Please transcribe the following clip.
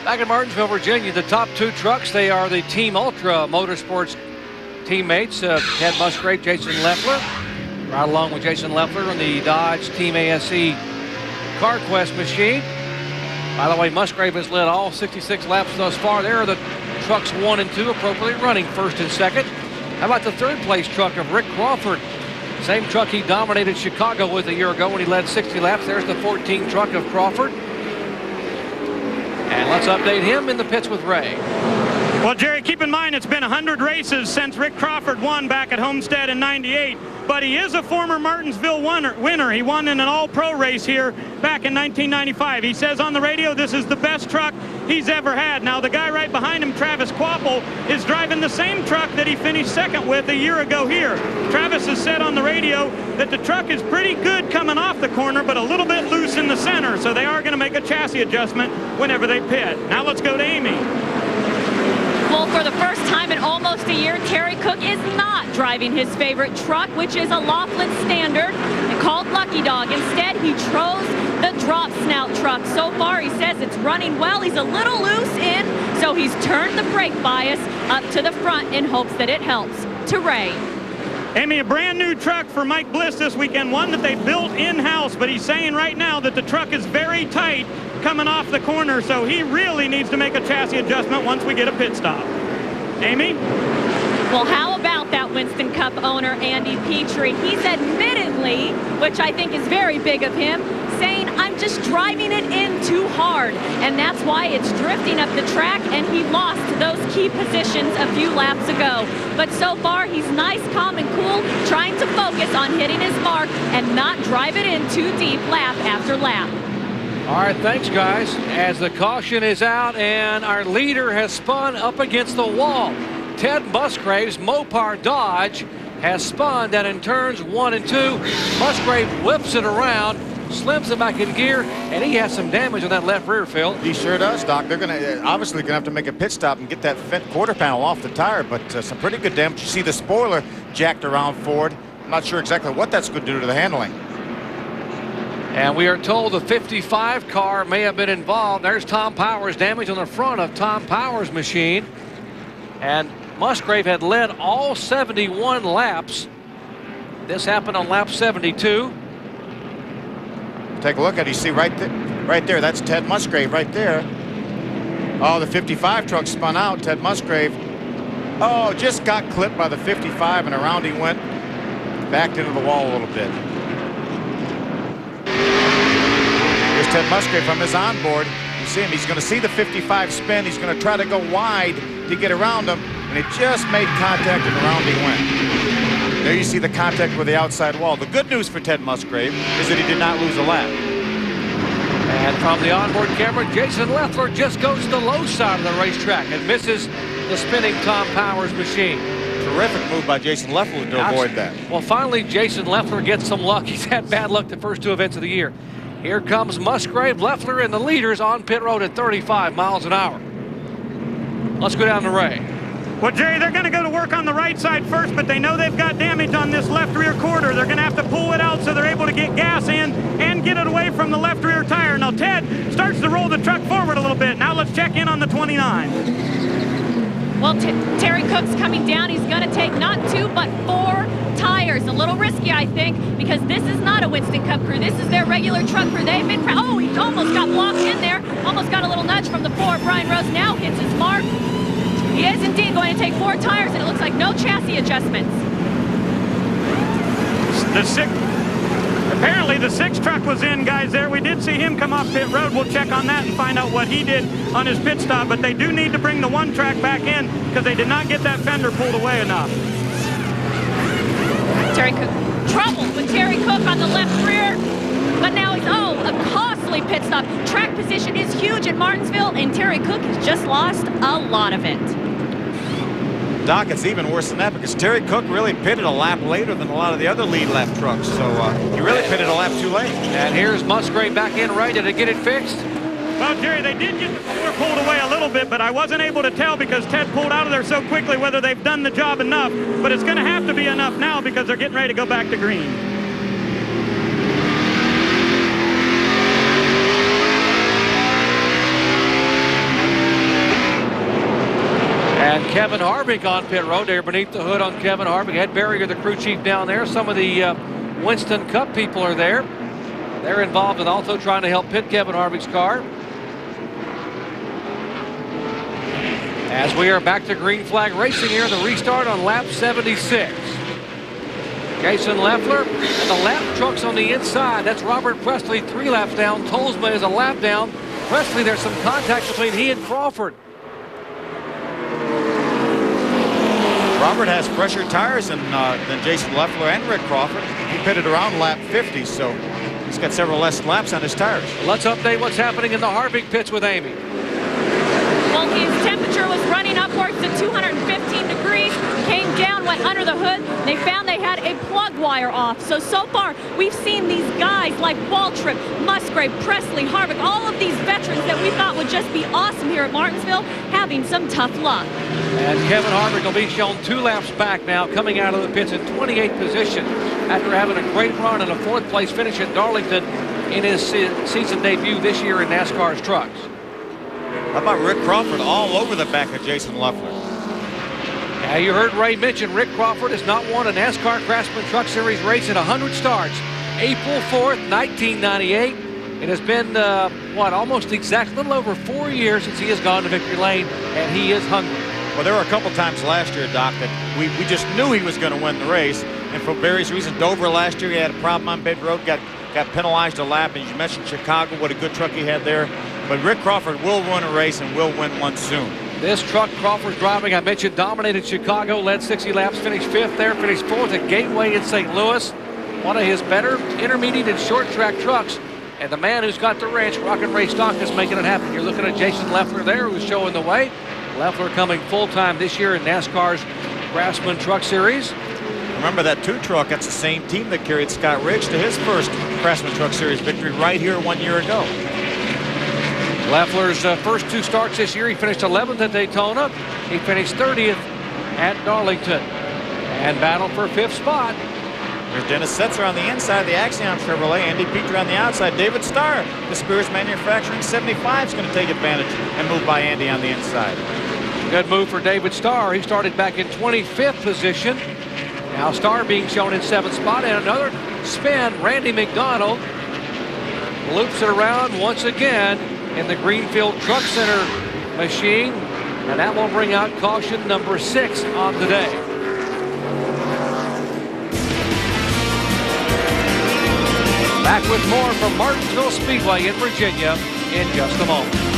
Back in Martinsville, Virginia, the top two trucks, they are the Team Ultra Motorsports teammates, Ted Musgrave, Jason Leffler. Right along with Jason Leffler on the Dodge Team ASE CarQuest machine. By the way, Musgrave has led all 66 laps thus far. There are the trucks 1 and 2 appropriately running first and second. How about the third place truck of Rick Crawford? Same truck he dominated Chicago with a year ago when he led 60 laps. There's the 14 truck of Crawford. And let's update him in the pits with Ray. Well, Jerry, keep in mind it's been 100 races since Rick Crawford won back at Homestead in '98. But he is a former Martinsville winner. He won in an all-pro race here back in 1995. He says on the radio this is the best truck he's ever had. Now, the guy right behind him, Travis Quapple, is driving the same truck that he finished second with a year ago here. Travis has said on the radio that the truck is pretty good coming off the corner, but a little bit loose in the center, so they are going to make a chassis adjustment whenever they pit. Now let's go to Amy. Well, for the first time in almost a year, Terry Cook is not driving his favorite truck, which is a Laughlin Standard called Lucky Dog. Instead, he chose the drop snout truck. So far, he says it's running well. He's a little loose in, so he's turned the brake bias up to the front in hopes that it helps. To Ray. Amy, a brand new truck for Mike Bliss this weekend, one that they built in-house, but he's saying right now that the truck is very tight coming off the corner, so he really needs to make a chassis adjustment once we get a pit stop. Amy? Well, how about that Winston Cup owner, Andy Petrie? He's admittedly, which I think is very big of him, saying, I'm just driving it in too hard, and that's why it's drifting up the track, and he lost those key positions a few laps ago. But so far, he's nice, calm, and cool, trying to focus on hitting his mark and not drive it in too deep lap after lap. All right, thanks, guys. As the caution is out and our leader has spun up against the wall. Ted Musgrave's Mopar Dodge has spun down in turns 1 and 2. Musgrave whips it around, slims it back in gear, and he has some damage on that left rear, Phil. He sure does, Doc. They're obviously going to have to make a pit stop and get that quarter panel off the tire, but some pretty good damage. You see the spoiler jacked around forward. I'm not sure exactly what that's going to do to the handling. And we are told the 55 car may have been involved. There's Tom Powers, damage on the front of Tom Powers' machine. And Musgrave had led all 71 laps. This happened on lap 72. Take a look at it. You see right there. That's Ted Musgrave right there. Oh, the 55 truck spun out. Ted Musgrave, oh, just got clipped by the 55, and around he went. Backed into the wall a little bit. Here's Ted Musgrave from his onboard. You see him. He's going to see the 55 spin. He's going to try to go wide to get around him, and it just made contact, and around he went. There you see the contact with the outside wall. The good news for Ted Musgrave is that he did not lose a lap. And from the onboard camera, Jason Leffler just goes to the low side of the racetrack and misses the spinning Tom Powers machine. Terrific move by Jason Leffler to avoid that. Well, finally, Jason Leffler gets some luck. He's had bad luck the first 2 events of the year. Here comes Musgrave, Leffler, and the leaders on pit road at 35 miles an hour. Let's go down to Ray. Well, Jerry, they're going to go to work on the right side first, but they know they've got damage on this left rear quarter. They're going to have to pull it out so they're able to get gas in and get it away from the left rear tire. Now, Ted starts to roll the truck forward a little bit. Now let's check in on the 29. Well, Terry Cook's coming down. He's going to take not 2, but 4 tires. A little risky, I think, because this is not a Winston Cup crew. This is their regular truck crew. They've been, oh, he almost got blocked in there. Almost got a little nudge from the 4. Brian Rose now hits his mark. He is indeed going to take 4 tires, and it looks like no chassis adjustments. Apparently the 6 truck was in, guys, there. We did see him come off pit road. We'll check on that and find out what he did on his pit stop, but they do need to bring the 1 track back in because they did not get that fender pulled away enough. Terry Cook, trouble with Terry Cook on the left rear, but now he's, a costly pit stop. Track position is huge at Martinsville, and Terry Cook has just lost a lot of it. Doc, it's even worse than that because Terry Cook really pitted a lap later than a lot of the other lead lap trucks, so he really pitted a lap too late. And here's Musgrave back in, ready to get it fixed. Well, Jerry, they did get the fender pulled away a little bit, but I wasn't able to tell because Ted pulled out of there so quickly whether they've done the job enough, but it's going to have to be enough now because they're getting ready to go back to green. Kevin Harvick on pit road. They're beneath the hood on Kevin Harvick. Ed Berrier, the crew chief down there. Some of the Winston Cup people are there. They're involved in also trying to help pit Kevin Harvick's car. As we are back to green flag racing here, the restart on lap 76. Jason Leffler and the lap trucks on the inside. That's Robert Presley 3 laps down. Tolsma is a lap down. Presley, there's some contact between he and Crawford. Robert has fresher tires than Jason Leffler and Rick Crawford. He pitted around lap 50, so he's got several less laps on his tires. Let's update what's happening in the Harvick pits with Amy. Well, his temperature was running upwards to 215 degrees, came down, went under the hood. They found they had a plug wire off. So far, we've seen these guys like Waltrip, Musgrave, Presley, Harvick, all of these veterans that we thought would just be awesome here at Martinsville, having some tough luck. And Kevin Harvick will be shown 2 laps back now, coming out of the pits in 28th position after having a great run and a 4th place finish at Darlington in his season debut this year in NASCAR's trucks. How about Rick Crawford all over the back of Jason Leffler? Now you heard Ray mention Rick Crawford has not won a NASCAR Craftsman Truck Series race in 100 starts. April 4th, 1998. It has been, almost exactly, a little over 4 years since he has gone to victory lane, and he is hungry. Well, there were a couple times last year, Doc, that we just knew he was going to win the race, and for various reasons, Dover last year, he had a problem on pit road, got penalized a lap, and you mentioned Chicago, what a good truck he had there. But Rick Crawford will win a race and will win one soon. This truck Crawford's driving, I mentioned, dominated Chicago, led 60 laps, finished 5th there, finished 4th at Gateway in St. Louis. One of his better intermediate and short track trucks. And the man who's got the ranch, Rockin' Ray Stock, is making it happen. You're looking at Jason Leffler there, who's showing the way. Leffler coming full-time this year in NASCAR's Craftsman Truck Series. Remember that 2 truck, that's the same team that carried Scott Ridge to his first Craftsman Truck Series victory right here 1 year ago. Leffler's first 2 starts this year, he finished 11th at Daytona. He finished 30th at Darlington. And battle for 5th spot. There's Dennis Setzer on the inside, the Axiom Chevrolet. Andy Petrie on the outside. David Starr, the Spears Manufacturing 75 is going to take advantage and move by Andy on the inside. Good move for David Starr. He started back in 25th position. Now Starr being shown in 7th spot, and another spin. Randy McDonald loops it around once again in the Greenfield Truck Center machine, and that will bring out caution number 6 on the day. Back with more from Martinsville Speedway in Virginia in just a moment.